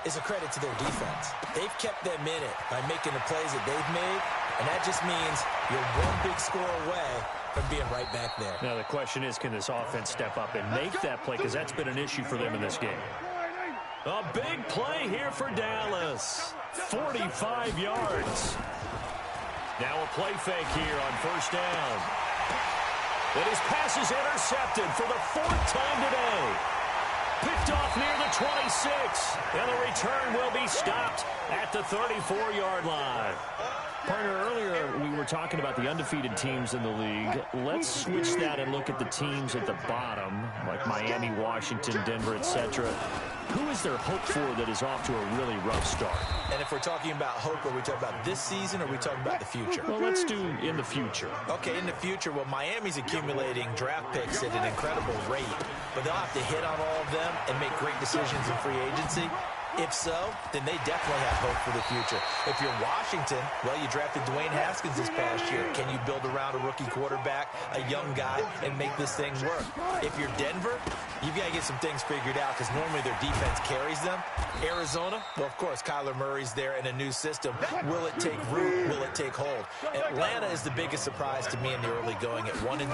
is a credit to their defense. They've kept them in it by making the plays that they've made, and that just means you're one big score away from being right back there. Now the question is, can this offense step up and make that play, because that's been an issue for them in this game. A big play here for Dallas. 45 yards. Now a play fake here on first down. And his pass is intercepted for the 4th time today. Picked off near the 26. And the return will be stopped at the 34-yard line. Partner, earlier we were talking about the undefeated teams in the league. Let's switch that and look at the teams at the bottom, like Miami, Washington, Denver, etc. Who is there hope for that is off to a really rough start? And if we're talking about hope, are we talking about this season or are we talking about the future? Well, let's do in the future. Okay, in the future, well, Miami's accumulating draft picks at an incredible rate, but they'll have to hit on all of them and make great decisions in free agency. If so, then they definitely have hope for the future. If you're Washington, well, you drafted Dwayne Haskins this past year. Can you build around a rookie quarterback, a young guy, and make this thing work? If you're Denver, you've got to get some things figured out because normally their defense carries them. Arizona, well, of course, Kyler Murray's there in a new system. Will it take root? Will it take hold? Atlanta is the biggest surprise to me in the early going at 1-3.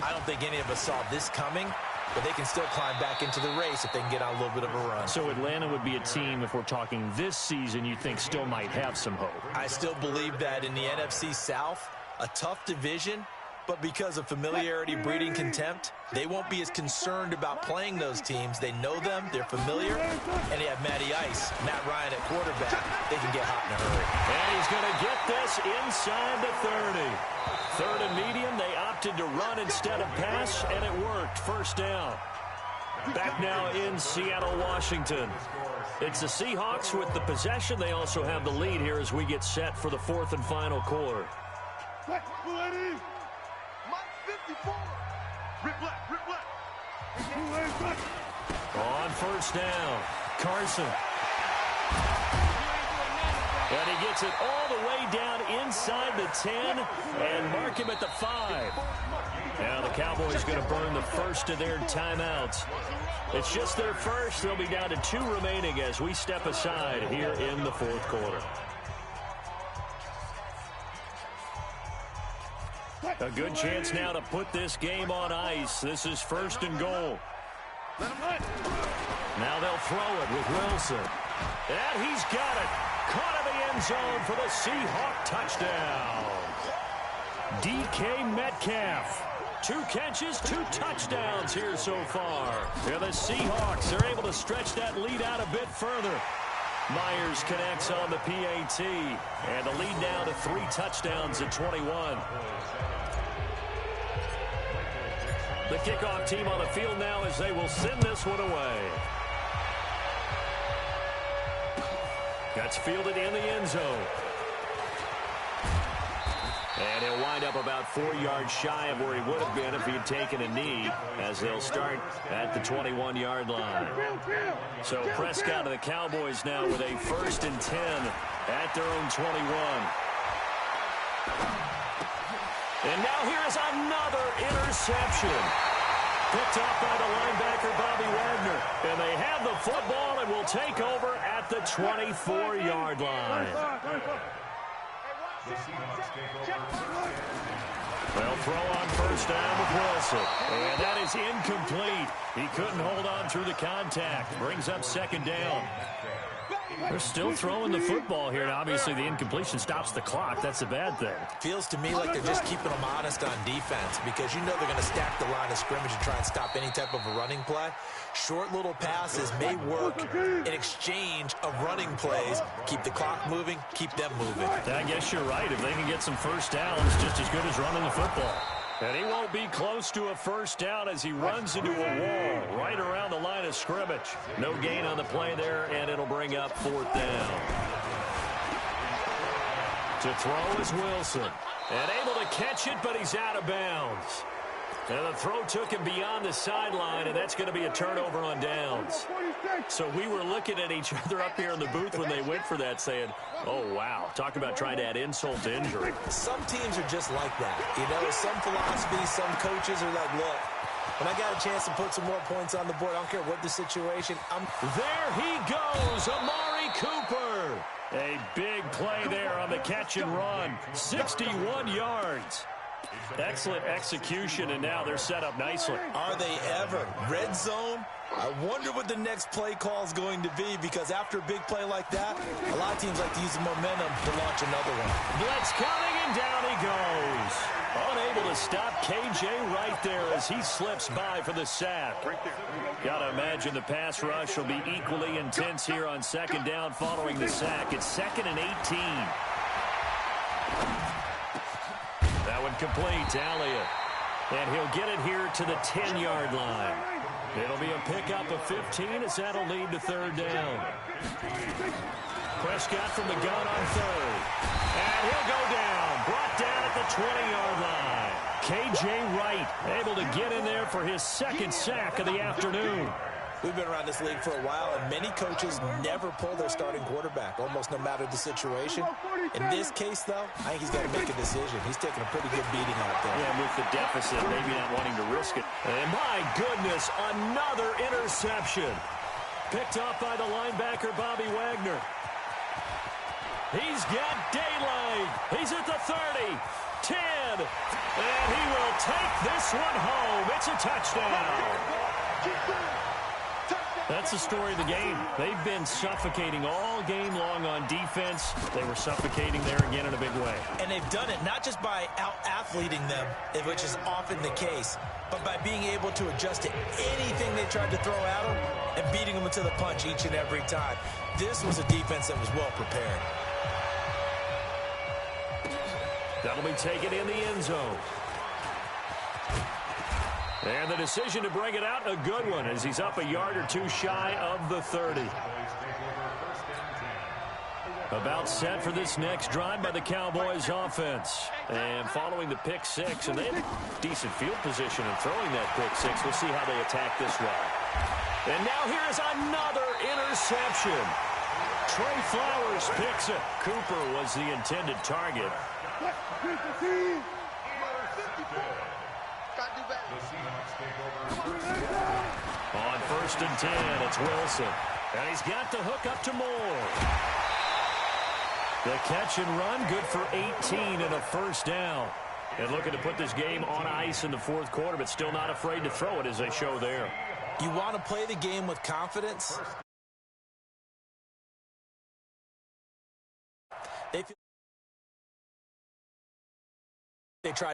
I don't think any of us saw this coming. But they can still climb back into the race if they can get on a little bit of a run. So Atlanta would be a team, if we're talking this season, you think still might have some hope? I still believe that in the NFC South, a tough division, but because of familiarity breeding contempt, they won't be as concerned about playing those teams. They know them, they're familiar, and they have Matty Ice, Matt Ryan at quarterback. They can get hot in a hurry. And he's going to get this inside the 30. 3rd and medium, they opted to run instead of pass, and it worked. First down. Back now in Seattle, Washington. It's the Seahawks with the possession. They also have the lead here as we get set for the 4th and final quarter. On first down, Carson. And he gets it all the way down inside the 10 and mark him at the 5. Now the Cowboys going to burn the first of their timeouts. It's just their first. They'll be down to 2 remaining as we step aside here in the 4th quarter. A good chance now to put this game on ice. This is 1st and goal. Now they'll throw it with Wilson. And he's got it. Caught in the end zone for the Seahawk touchdown. DK Metcalf. 2 catches, 2 touchdowns here so far. Yeah, the Seahawks are able to stretch that lead out a bit further. Myers connects on the PAT. And the lead now to 3 touchdowns at 21. The kickoff team on the field now as they will send this one away. That's fielded in the end zone. And he'll wind up about 4 yards shy of where he would have been if he had taken a knee, as they'll start at the 21-yard line. So Prescott of the Cowboys now with a 1st and 10 at their own 21. And now here is another interception. Picked off by the linebacker, Bobby Wagner. And they have the football and will take over at the 24-yard line. They'll throw on first down with Wilson. And that is incomplete. He couldn't hold on through the contact. Brings up 2nd down. They're still throwing the football here. And obviously, the incompletion stops the clock. That's a bad thing. Feels to me like they're just keeping them honest on defense because you know they're going to stack the line of scrimmage and try and stop any type of a running play. Short little passes may work in exchange of running plays. Keep the clock moving, keep them moving. I guess you're right. If they can get some first downs, just as good as running the football. And he won't be close to a first down as he runs into a wall right around the line of scrimmage. No gain on the play there, and it'll bring up 4th down. To throw is Wilson. And able to catch it, but he's out of bounds. And the throw took him beyond the sideline, and that's going to be a turnover on downs. So we were looking at each other up here in the booth when they went for that saying, oh, wow, talk about trying to add insult to injury. Some teams are just like that. You know, some philosophies, some coaches are like, look, When I got a chance to put some more points on the board, I don't care what the situation. There he goes, Amari Cooper. A big play there on the catch and run. 61 yards. Excellent execution, and now they're set up nicely. Are they ever? Red zone? I wonder what the next play call is going to be, because after a big play like that, a lot of teams like to use the momentum to launch another one. Blitz coming, and down he goes. Unable to stop KJ right there as he slips by for the sack. Got to imagine the pass rush will be equally intense here on second down following the sack. It's 2nd and 18. That one complete to Elliott. And he'll get it here to the 10-yard line. It'll be a pickup of 15 as that'll lead to third down. Prescott from the gun on third. And he'll go down. Brought down at the 20-yard line. KJ Wright able to get in there for his second sack of the afternoon. We've been around this league for a while, and many coaches never pull their starting quarterback, almost no matter the situation. In this case, though, I think he's got to make a decision. He's taking a pretty good beating out there. Yeah, with the deficit, maybe not wanting to risk it. And my goodness, another interception. Picked up by the linebacker, Bobby Wagner. He's got daylight. He's at the 30, 10, and he will take this one home. It's a touchdown. That's the story of the game. They've been suffocating all game long on defense. They were suffocating there again in a big way. And they've done it not just by out-athleting them, which is often the case, but by being able to adjust to anything they tried to throw at them and beating them to the punch each and every time. This was a defense that was well prepared. That'll be taken in the end zone. And the decision to bring it out, a good one, as he's up a yard or two shy of the 30. About set for this next drive by the Cowboys offense. And following the pick six, and they have decent field position in throwing that pick six. We'll see how they attack this one. And now here's another interception. Trey Flowers picks it. Cooper was the intended target. On 1st and 10, it's Wilson. And he's got the hook up to Moore. The catch and run, good for 18 and a first down. And looking to put this game on ice in the fourth quarter, but still not afraid to throw it as they show there. You want to play the game with confidence? They try